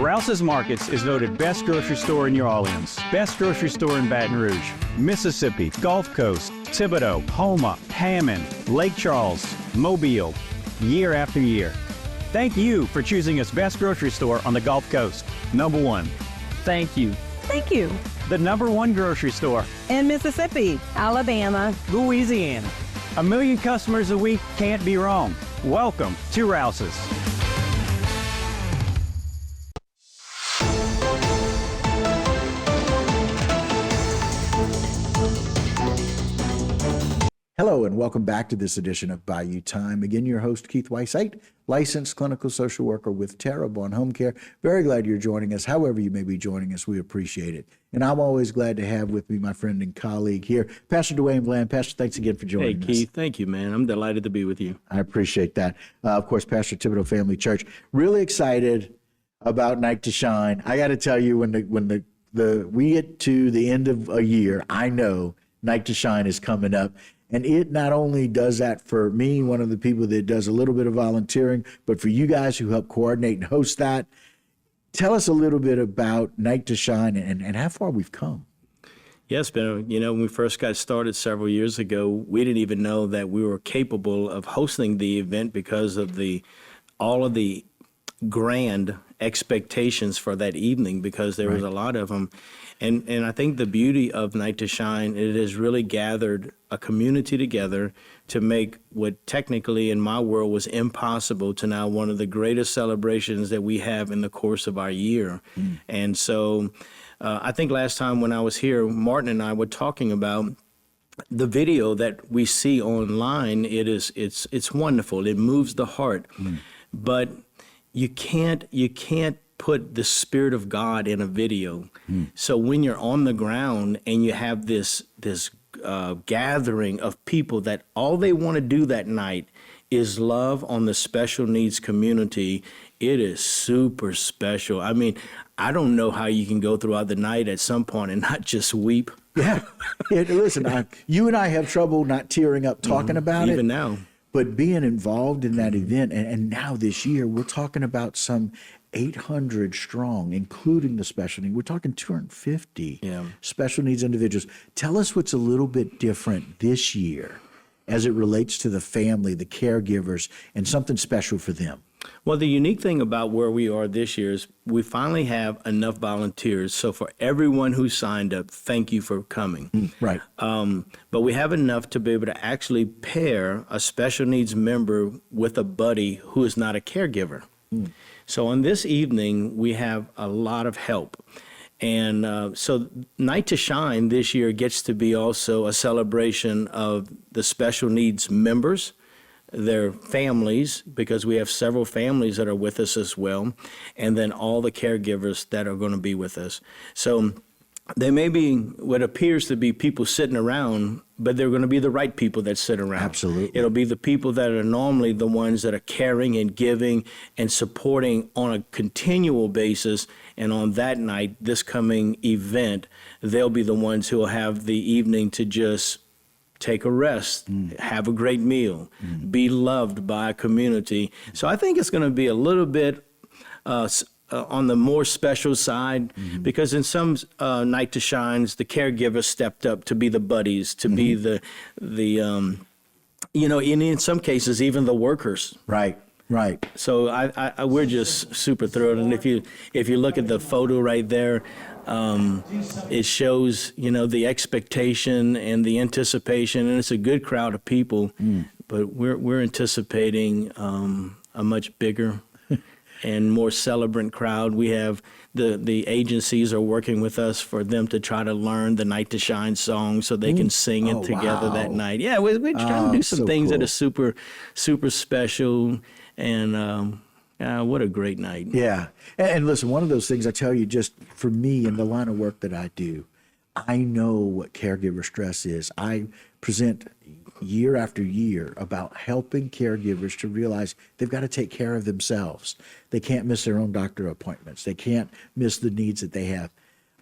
Rouse's Markets is voted best grocery store in New Orleans, best grocery store in Baton Rouge, Mississippi, Gulf Coast, Thibodeau, Houma, Hammond, Lake Charles, Mobile, year after year. Thank you for choosing us best grocery store on the Gulf Coast. Number one. Thank you. Thank you. The number one grocery store In Mississippi, Alabama, Louisiana. 1 million customers a week can't be wrong. Welcome to Rouse's. Hello and welcome back to this edition of Bayou Time. Again, your host, Keith Weissite, licensed clinical social worker with Terrebonne Home Care. Very glad you're joining us. However you may be joining us, we appreciate it. And I'm always glad to have with me my friend and colleague here, Pastor Dwayne Bland. Pastor, thanks again for joining us. Hey, Keith, thank you, man. I'm delighted to be with you. I appreciate that. Of course, Pastor Thibodeau Family Church. Really excited about Night to Shine. I got to tell you, when we get to the end of a year, I know Night to Shine is coming up. And it not only does that for me, one of the people that does a little bit of volunteering, but for you guys who help coordinate and host that. Tell us a little bit about Night to Shine and how far we've come. Yes, Ben, when we first got started several years ago, we didn't even know that we were capable of hosting the event because of all of the grand expectations for that evening, because there was a lot of them. And I think the beauty of Night to Shine, it has really gathered a community together to make what technically in my world was impossible to now one of the greatest celebrations that we have in the course of our year. And so I think last time when I was here, Martin and I were talking about the video that we see online. It's wonderful. It moves the heart. But you can't put the Spirit of God in a video. So when you're on the ground and you have this gathering of people that all they want to do that night is love on the special needs community, it is super special. I mean, I don't know how you can go throughout the night at some point and not just weep. Yeah. Listen, you and I have trouble not tearing up talking about it. Even now. But being involved in that event, and now this year, we're talking about some 800 strong, including the special needs. We're talking 250 special needs individuals. Tell us what's a little bit different this year as it relates to the family, the caregivers, and something special for them. Well, the unique thing about where we are this year is we finally have enough volunteers. So for everyone who signed up, thank you for coming. Right. But we have enough to be able to actually pair a special needs member with a buddy who is not a caregiver. So on this evening, we have a lot of help. And so Night to Shine this year gets to be also a celebration of the special needs members, their families, because we have several families that are with us as well, and then all the caregivers that are going to be with us. So there may be what appears to be people sitting around, but they're going to be the right people that sit around. Absolutely. It'll be the people that are normally the ones that are caring and giving and supporting on a continual basis. And on that night, this coming event, they'll be the ones who will have the evening to just take a rest, have a great meal, be loved by a community. So I think it's going to be a little bit on the more special side, because in some Night to Shines, the caregivers stepped up to be the buddies, to be the in some cases, even the workers. Right. So we're just super thrilled. And if you look at the photo right there, it shows, the expectation and the anticipation, and it's a good crowd of people, but we're anticipating a much bigger and more celebrant crowd. We have the agencies are working with us for them to try to learn the Night to Shine song so they can sing it together that night. Yeah, we're trying to do some things that are super, super special, and what a great night. Yeah. And listen, one of those things I tell you, just for me in the line of work that I do, I know what caregiver stress is. I present year after year about helping caregivers to realize they've got to take care of themselves. They can't miss their own doctor appointments. They can't miss the needs that they have.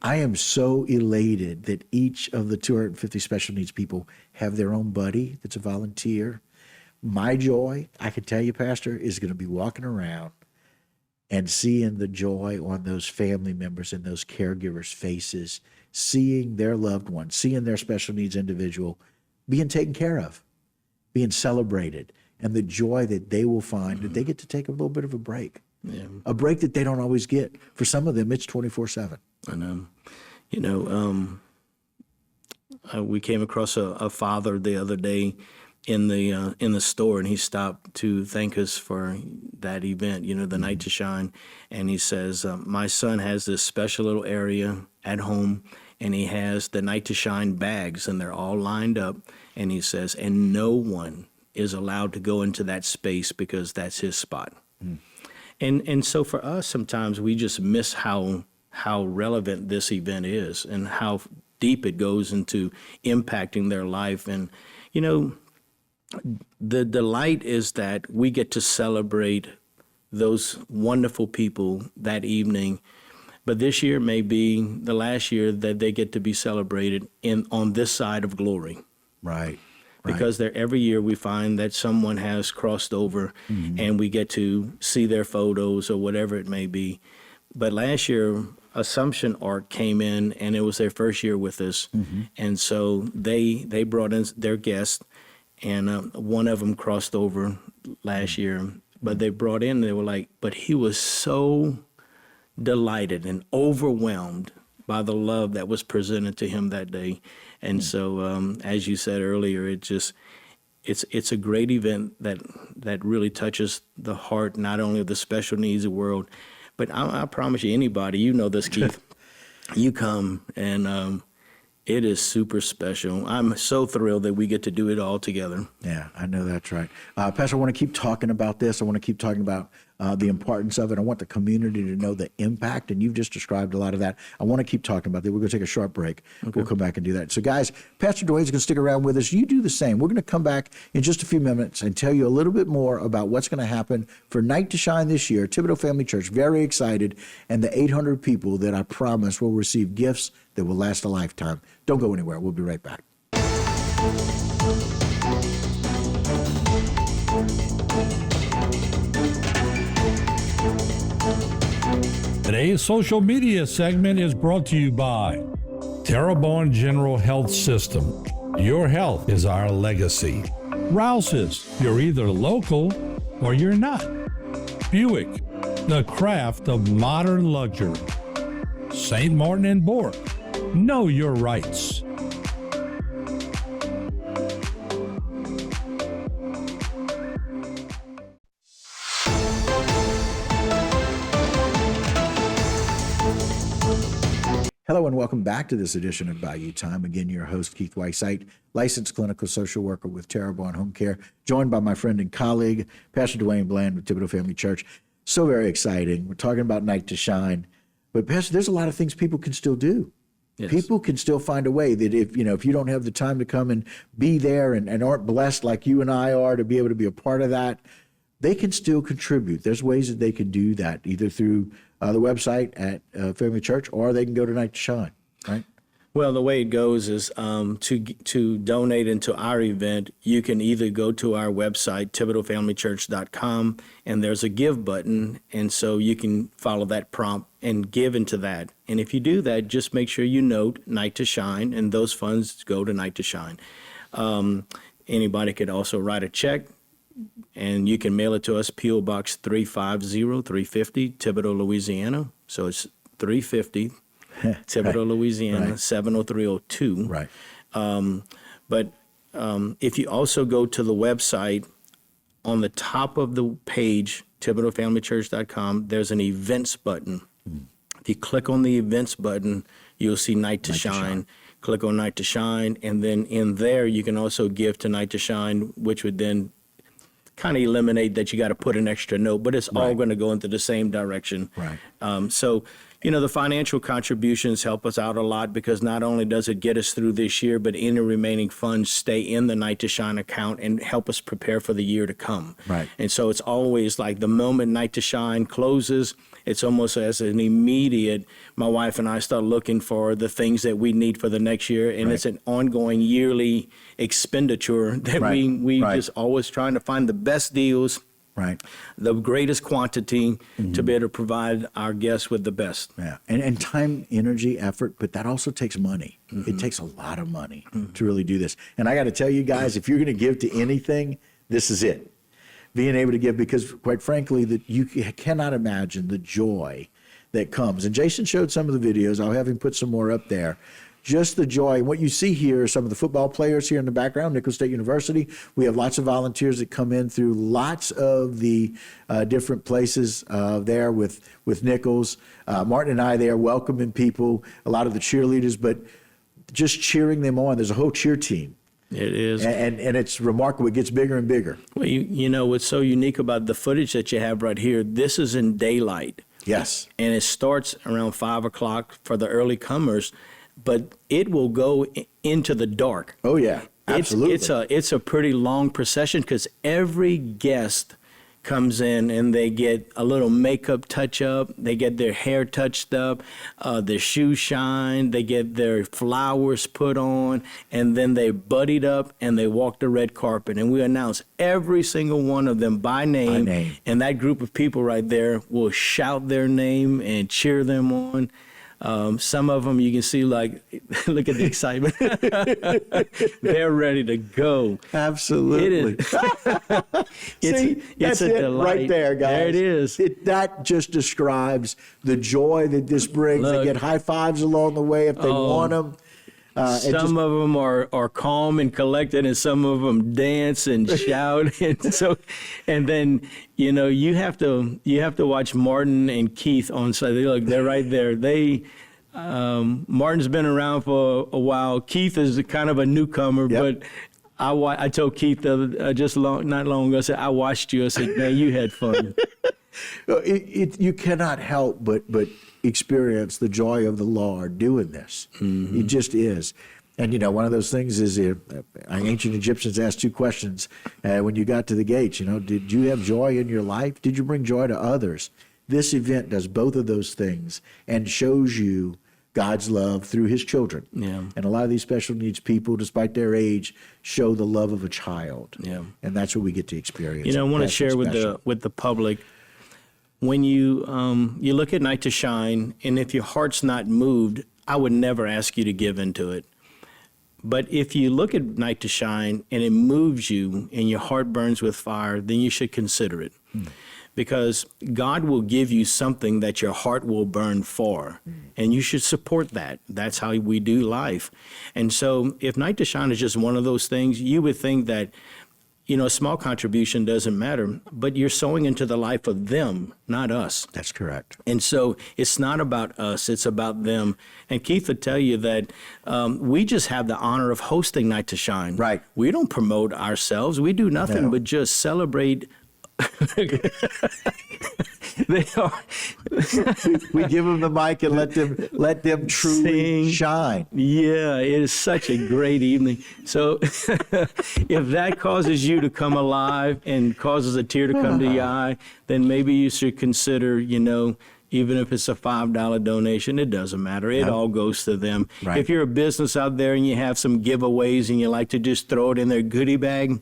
I am so elated that each of the 250 special needs people have their own buddy that's a volunteer. My joy, I can tell you, Pastor, is going to be walking around and seeing the joy on those family members and those caregivers' faces, seeing their loved one, seeing their special needs individual being taken care of, being celebrated, and the joy that they will find that they get to take a little bit of a break. Yeah. A break that they don't always get. For some of them, it's 24/7. I know. You know, we came across a father the other day in the store, and he stopped to thank us for that event, you know, the Night to Shine. And he says, my son has this special little area at home, and he has the Night to Shine bags, and they're all lined up. And he says, and no one is allowed to go into that space because that's his spot. And so for us, sometimes we just miss how relevant this event is and how deep it goes into impacting their life. And, you know, the delight is that we get to celebrate those wonderful people that evening. But this year may be the last year that they get to be celebrated on this side of glory. Right. Because every year we find that someone has crossed over, and we get to see their photos or whatever it may be. But last year, Assumption Ark came in, and it was their first year with us. And so they brought in their guests, and one of them crossed over last year. But they brought in, they were like, but he was so delighted and overwhelmed by the love that was presented to him that day. And so, as you said earlier, it's a great event that really touches the heart, not only of the special needs world, but I promise you, anybody, you know this, Keith, you come and it is super special. I'm so thrilled that we get to do it all together. Yeah, I know that's right. Pastor, I want to keep talking about this. I want to keep talking about the importance of it. I want the community to know the impact, and you've just described a lot of that. I want to keep talking about that. We're going to take a short break. Okay. We'll come back and do that. So, guys, Pastor Dwayne's going to stick around with us. You do the same. We're going to come back in just a few minutes and tell you a little bit more about what's going to happen for Night to Shine this year. Thibodeau Family Church, very excited, and the 800 people that I promise will receive gifts that will last a lifetime. Don't go anywhere. We'll be right back. Today's social media segment is brought to you by Terrebonne General Health System. Your health is our legacy. Rouse's, you're either local or you're not. Buick, the craft of modern luxury. St. Martin and Bork, know your rights. Hello and welcome back to this edition of Bayou Time. Again, your host, Keith Whiteside, licensed clinical social worker with Terrebonne Home Care, joined by my friend and colleague, Pastor Dwayne Bland with Thibodeau Family Church. So very exciting. We're talking about Night to Shine. But Pastor, there's a lot of things people can still do. Yes. People can still find a way that if you don't have the time to come and be there and aren't blessed like you and I are to be able to be a part of that, they can still contribute. There's ways that they can do that, either through the website at Family Church, or they can go to Night to Shine, right? Well, the way it goes is to donate into our event, you can either go to our website, ThibodeauFamilyChurch.com, and there's a give button, and so you can follow that prompt and give into that. And if you do that, just make sure you note Night to Shine, and those funds go to Night to Shine. Anybody could also write a check, and you can mail it to us, P.O. Box 350, Thibodaux, Louisiana. So it's 350, Thibodaux, Louisiana, 70302. Right. But if you also go to the website, on the top of the page, ThibodeauFamilyChurch.com, there's an events button. If you click on the events button, you'll see Night to Shine. Click on Night to Shine, and then in there you can also give to Night to Shine, which would then kind of eliminate that you got to put an extra note, but it's all going to go into the same direction. Right. So, the financial contributions help us out a lot, because not only does it get us through this year, but any remaining funds stay in the Night to Shine account and help us prepare for the year to come. Right. And so it's always like the moment Night to Shine closes, it's almost as an immediate, my wife and I start looking for the things that we need for the next year. And it's an ongoing yearly expenditure that we just always trying to find the best deals Right. the greatest quantity to be able to provide our guests with the best. Yeah. And time, energy, effort, but that also takes money. It takes a lot of money to really do this. And I got to tell you guys, if you're going to give to anything, this is it. Being able to give, because quite frankly, that you cannot imagine the joy that comes. And Jason showed some of the videos. I'll have him put some more up there. Just the joy. What you see here are some of the football players here in the background, Nicholls State University. We have lots of volunteers that come in through lots of the different places there with Nicholls. Martin and I there welcoming people, a lot of the cheerleaders, but just cheering them on. There's a whole cheer team. It is. And it's remarkable. It gets bigger and bigger. Well, you know, what's so unique about the footage that you have right here, this is in daylight. Yes. And it starts around 5 o'clock for the early comers, but it will go into the dark. Oh, yeah. Absolutely. It's a pretty long procession because every guest comes in and they get a little makeup touch up, they get their hair touched up, their shoes shine, they get their flowers put on, and then they buddied up and they walk the red carpet. And we announce every single one of them by name. And that group of people right there will shout their name and cheer them on. Some of them you can see, like, look at the excitement. They're ready to go. Absolutely. It's a delight. Right there, guys. There it is. That just describes the joy that this brings. Look. They get high fives along the way if they want them. Some of them are calm and collected, and some of them dance and shout, and then you have to watch Martin and Keith on side. Look, they're right there. Martin's been around for a while. Keith is kind of a newcomer, but I told Keith not long ago. I said, I watched you. I said, man, you had fun. You cannot help but experience the joy of the Lord doing this. It just is. And, one of those things is ancient Egyptians asked two questions when you got to the gates. Did you have joy in your life? Did you bring joy to others? This event does both of those things and shows you God's love through his children. Yeah. And a lot of these special needs people, despite their age, show the love of a child. Yeah. And that's what we get to experience. I want to That's share what's special. with the public. When you look at Night to Shine, and if your heart's not moved, I would never ask you to give into it. But if you look at Night to Shine and it moves you and your heart burns with fire, then you should consider it. Because God will give you something that your heart will burn for, and you should support that. That's how we do life. And so if Night to Shine is just one of those things, you would think that a small contribution doesn't matter, but you're sowing into the life of them, not us. That's correct. And so it's not about us, it's about them. And Keith would tell you that we just have the honor of hosting Night to Shine. Right. We don't promote ourselves. We do nothing but just celebrate. They are. We give them the mic and let them truly Sing. shine. Yeah, it is such a great evening. So if that causes you to come alive and causes a tear to come to your eye, then maybe you should consider, even if it's a $5 donation, it doesn't matter. It all goes to them. Right. If you're a business out there and you have some giveaways and you like to just throw it in their goodie bag,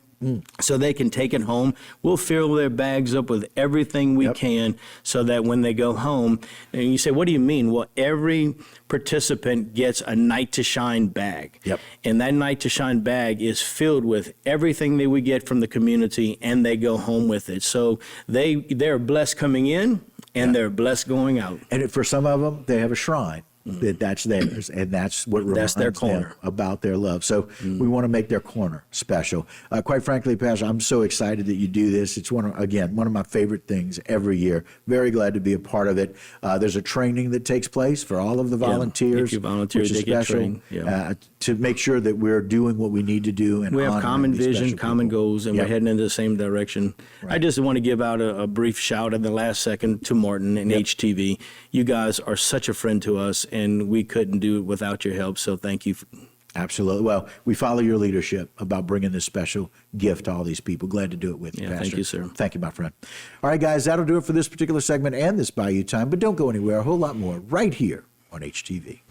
so they can take it home, we'll fill their bags up with everything we can so that when they go home, and you say, what do you mean? Well, every participant gets a Night to Shine bag. Yep. And that Night to Shine bag is filled with everything that we get from the community, and they go home with it. So they're blessed coming in, and they're blessed going out. And for some of them, they have a shrine. That's theirs, and that's what reminds their them corner. about their love. So we want to make their corner special. Quite frankly, Pastor, I'm so excited that you do this. It's one of my favorite things every year. Very glad to be a part of it. There's a training that takes place for all of the volunteers. If you volunteer, which is they get special, trained. Yeah. to make sure that we're doing what we need to do. And We have honoring common these vision, special common people. goals, and we're heading in the same direction. I just want to give out a brief shout at the last second to Martin and HTV. You guys are such a friend to us, and we couldn't do it without your help, so thank you. Absolutely. Well, we follow your leadership about bringing this special gift to all these people. Glad to do it with you, Yeah, Pastor. thank you, sir. Thank you, my friend. All right, guys, that'll do it for this particular segment and this Bayou Time, but don't go anywhere. A whole lot more right here on HTV.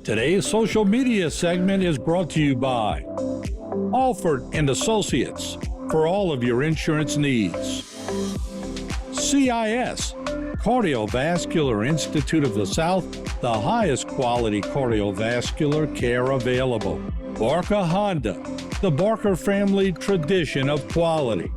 Today's social media segment is brought to you by Alford and Associates for all of your insurance needs. CIS, Cardiovascular Institute of the South, the highest quality cardiovascular care available. Barker Honda, the Barker family tradition of quality.